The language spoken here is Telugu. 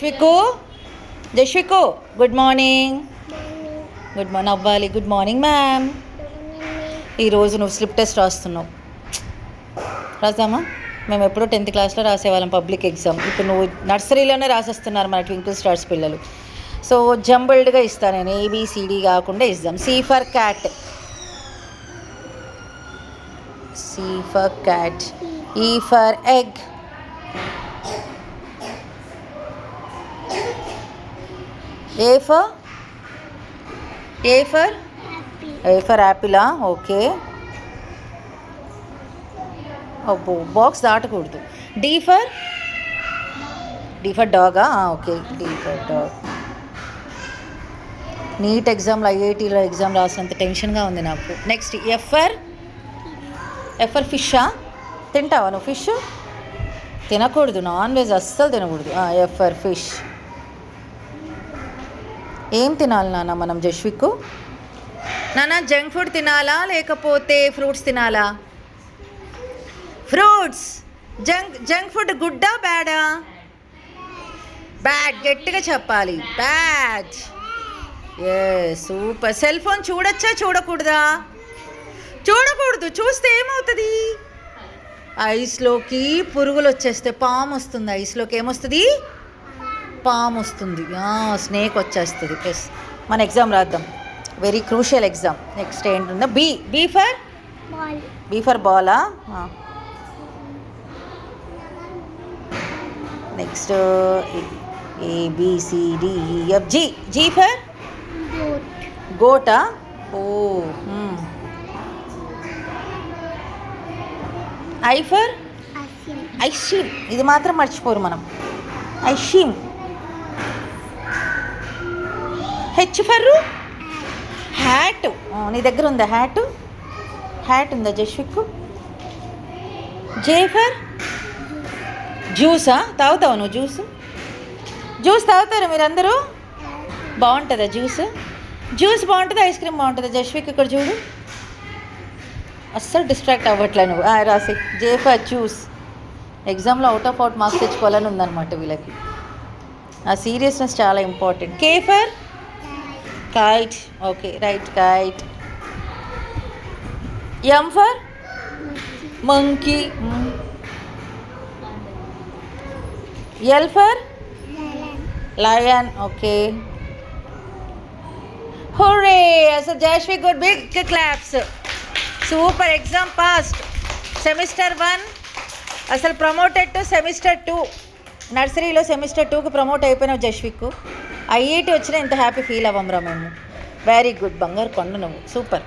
జశ్వికు జశ్వికు గుడ్ మార్నింగ్. గుడ్ మార్నింగ్ అవ్వాలి. Good morning ma'am. ఈరోజు నువ్వు స్లిప్ టెస్ట్ రాస్తున్నావు. రాసామా? మేము ఎప్పుడో 10th క్లాస్లో రాసేవాళ్ళం పబ్లిక్ ఎగ్జామ్. ఇప్పుడు నువ్వు నర్సరీలోనే రాసేస్తున్నారు మన ట్వింకిల్ స్టార్స్ పిల్లలు. సో జంబుల్డ్గా ఇస్తాను నేను, ఏబిసిడి కాకుండా ఇద్దాం. C for cat, C for cat. E for egg, A for యాపిలా? ఓకే. అబ్బో బాక్స్ దాటకూడదు. డి ఫర్ డాగా? Okay, D for dog. NEET ఎగ్జామ్లో ఐఐటీలో ఎగ్జామ్ రాసినంత టెన్షన్గా ఉంది నాకు. నెక్స్ట్ ఎఫ్ ఫర్ ఫిషా? తింటావా నువ్వు ఫిష్? తినకూడదు, నాన్ వెజ్ అస్సలు తినకూడదు. F for fish. ఏం తినాలి నాన్న మనం జశ్విక్? నాన్న జంక్ ఫుడ్ తినాలా లేకపోతే ఫ్రూట్స్ తినాలా? ఫ్రూట్స్. జంక్ ఫుడ్ గుడ్డా బ్యాడా? బ్యాడ్, గట్టిగా చెప్పాలి. బ్యాడ్. సూపర్. సెల్ ఫోన్ చూడొచ్చా చూడకూడదా? చూడకూడదు. చూస్తే ఏమవుతుంది? ఐస్లోకి పురుగులు వచ్చేస్తే పాము వస్తుంది. ఐస్లోకి ఏమొస్తుంది? పాము వస్తుంది. స్నేక్ వచ్చేస్తుంది. ఎస్, మన ఎగ్జామ్ రాద్దాం. Very crucial exam. నెక్స్ట్ ఏంటుందా? బీ ఫర్ బాలా? నెక్స్ట్ ABCDEF జీ ఫర్ గోటా? ఓ. ఐ ఫర్ ఐషిమ్. ఇది మాత్రం మర్చిపోరు మనం. ఐషిమ్. H for hat. నీ దగ్గర ఉందా హ్యాట్ ఉందా జశ్విక్? J for జ్యూసా? తాగుతావు నువ్వు జ్యూస్ తాగుతారా మీరందరూ? బాగుంటుందా జ్యూస్ బాగుంటుందా ఐస్ క్రీమ్ బాగుంటుందా జశ్విక్? ఇక్కడ చూడు, అస్సలు డిస్ట్రాక్ట్ అవ్వట్లే నువ్వు. రాసి జే ఫర్ జ్యూస్. ఎగ్జామ్లో అవుట్ మార్క్స్ తెచ్చుకోవాలని ఉందన్నమాట వీళ్ళకి. ఆ సీరియస్నెస్ చాలా important. K for kite. Okay, right, kite. M for monkey. L for lion. Okay. Hooray! అసలు Jashvik good, big claps. Super, exam passed. Semester 1 అసలు ప్రమోటెడ్ టు సెమిస్టర్ 2. నర్సరీలో సెమిస్టర్ 2కి ప్రమోట్ అయిపోయినావు జశ్విక్. ఐఐటి వచ్చినా ఇంత హ్యాపీ ఫీల్ అవ్వమరా మేము. వెరీ గుడ్, బంగారు కొండ నువ్వు. సూపర్.